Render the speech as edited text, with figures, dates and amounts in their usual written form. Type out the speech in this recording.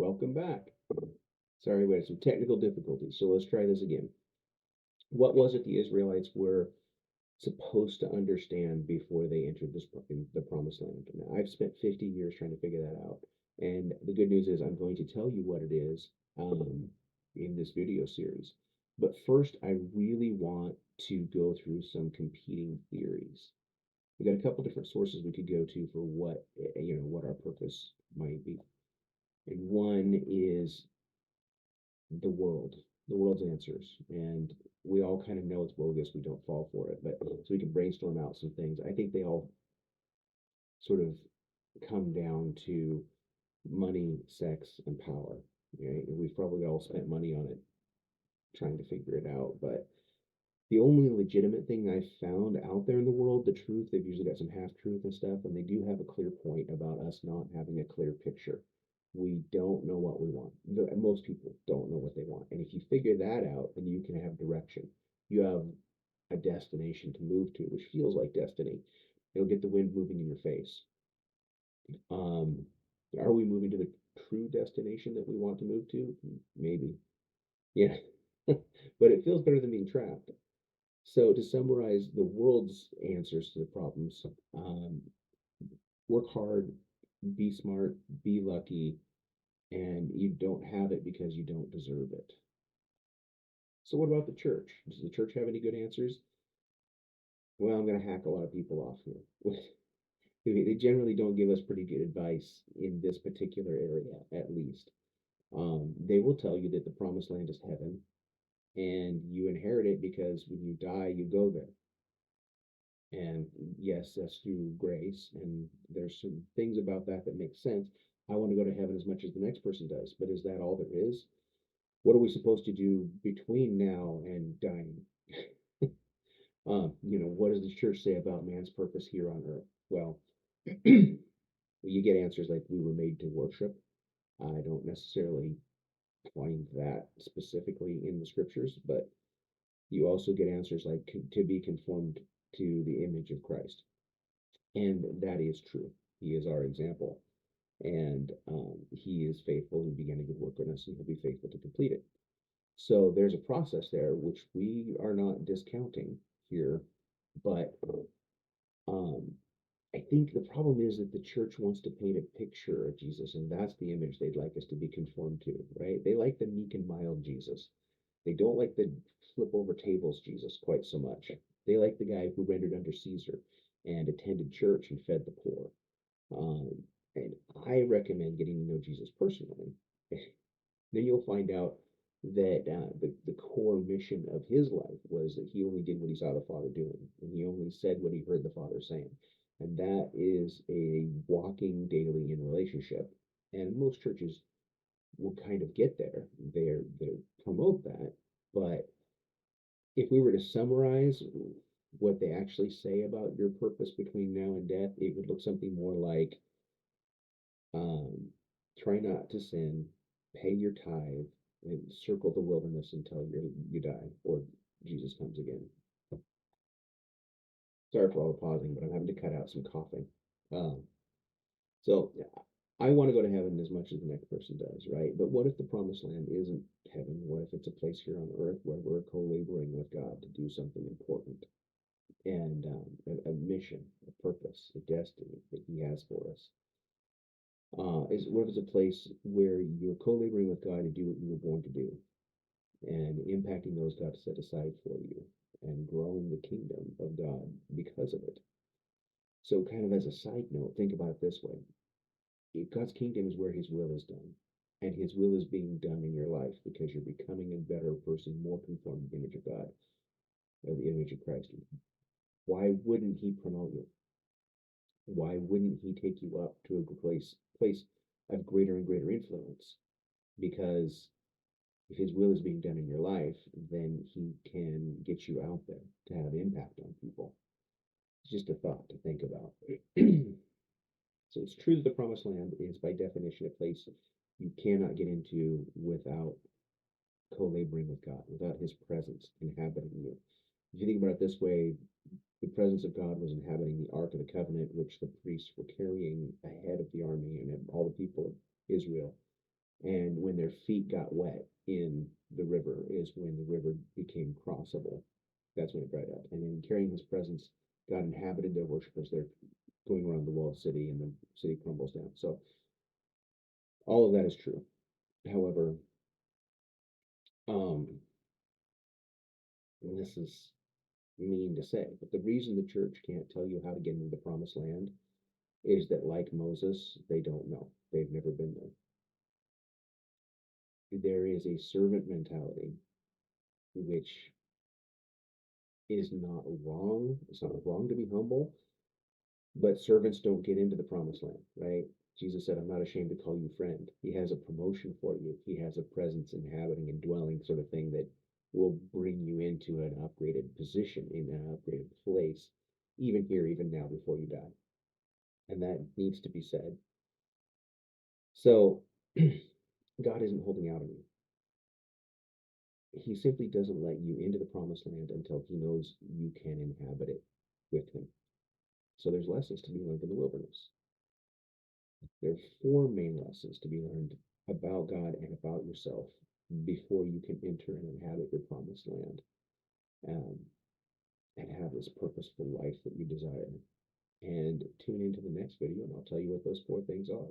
Welcome back. Sorry, we had some technical difficulties, so let's try this again. What was it the Israelites were supposed to understand before they entered the promised land? Now, I've spent 50 years trying to figure that out, and the good news is I'm going to tell you what it is in this video series. But first, I really want to go through some competing theories. We got a couple different sources we could go to for what our purpose might be. And one is the world, the world's answers. And we all kind of know it's bogus. We don't fall for it. But so we can brainstorm out some things. I think they all sort of come down to money, sex, and power. Right? And we've probably all spent money on it trying to figure it out. But the only legitimate thing I've found out there in the world, the truth, they've usually got some half truth and stuff, and they do have a clear point about us not having a clear picture. We don't know what we want. Most people don't know what they want. And if you figure that out, then you can have direction. You have a destination to move to, which feels like destiny. It'll get the wind moving in your face. Um, are we moving to the true destination that we want to move to? Maybe. Yeah. But it feels better than being trapped. So to summarize the world's answers to the problems, work hard, be smart, be lucky, and you don't have it because you don't deserve it. So what about the church? Does the church have any good answers? Well, I'm going to hack a lot of people off here. They generally don't give us pretty good advice in this particular area, at least. They will tell you that the promised land is heaven, and you inherit it because when you die, you go there. And yes, that's through grace. And there's some things about that that make sense. I want to go to heaven as much as the next person does. But is that all there is? What are we supposed to do between now and dying? What does the church say about man's purpose here on earth? Well, you get answers like we were made to worship. I don't necessarily find that specifically in the scriptures, but you also get answers like to be conformed to the image of Christ. And that is true. He is our example. And he is faithful who began a good work in us, and he'll be faithful to complete it. So there's a process there which we are not discounting here, but um, I think the problem is that the church wants to paint a picture of Jesus, and that's the image they'd like us to be conformed to, right? They like the meek and mild Jesus. They don't like the flip over tables Jesus quite so much. They like the guy who rendered under Caesar and attended church and fed the poor. Um, and I recommend getting to know Jesus personally. Then you'll find out that the core mission of his life was that he only did what he saw the Father doing, and he only said what he heard the Father saying. And that is a walking daily in relationship. And most churches will kind of get there. They promote that. But if we were to summarize what they actually say about your purpose between now and death, it would look something more like um, try not to sin, pay your tithe, and circle the wilderness until you die or Jesus comes again. Sorry for all the pausing, but I'm having to cut out some coughing. Um, so I want to go to heaven as much as the next person does, right? But what if the promised land isn't heaven? What if it's a place here on earth where we're co-laboring with God to do something important and a mission, a purpose, a destiny that He has for us? Is what if it's a place where you're co-laboring with God to do what you were born to do and impacting those God set aside for you and growing the kingdom of God because of it? So, kind of as a side note, think about it this way. If God's kingdom is where his will is done, and his will is being done in your life because you're becoming a better person, more conformed to the image of God, or the image of Christ. Why wouldn't he promote you? Why wouldn't he take you up to a place of greater and greater influence? Because if his will is being done in your life, then he can get you out there to have impact on people. It's just a thought to think about. So it's true that the promised land is by definition a place you cannot get into without co-laboring with God, without his presence inhabiting you. If you think about it this way, the presence of God was inhabiting the Ark of the Covenant, which the priests were carrying ahead of the army and all the people of Israel. And when their feet got wet in the river is when the river became crossable. That's when it dried up. And in carrying his presence, God inhabited their worshipers. They're going around the walled city and the city crumbles down. So all of that is true. However, um, and this is mean to say, but the reason the church can't tell you how to get into the promised land is that, like Moses, they don't know. They've never been there. There is a servant mentality, which is not wrong. It's not wrong to be humble, but servants don't get into the promised land, right? Jesus said, I'm not ashamed to call you friend. He has a promotion for you. He has a presence, inhabiting, and dwelling sort of thing that will bring you into an upgraded position in an upgraded place, even here, even now, before you die. And that needs to be said. So God isn't holding out on you. He simply doesn't let you into the promised land until he knows you can inhabit it with him. So there's lessons to be learned in the wilderness. There are four main lessons to be learned about God and about yourself before you can enter and inhabit your promised land, um, and have this purposeful life that you desire. And tune into the next video, and I'll tell you what those four things are.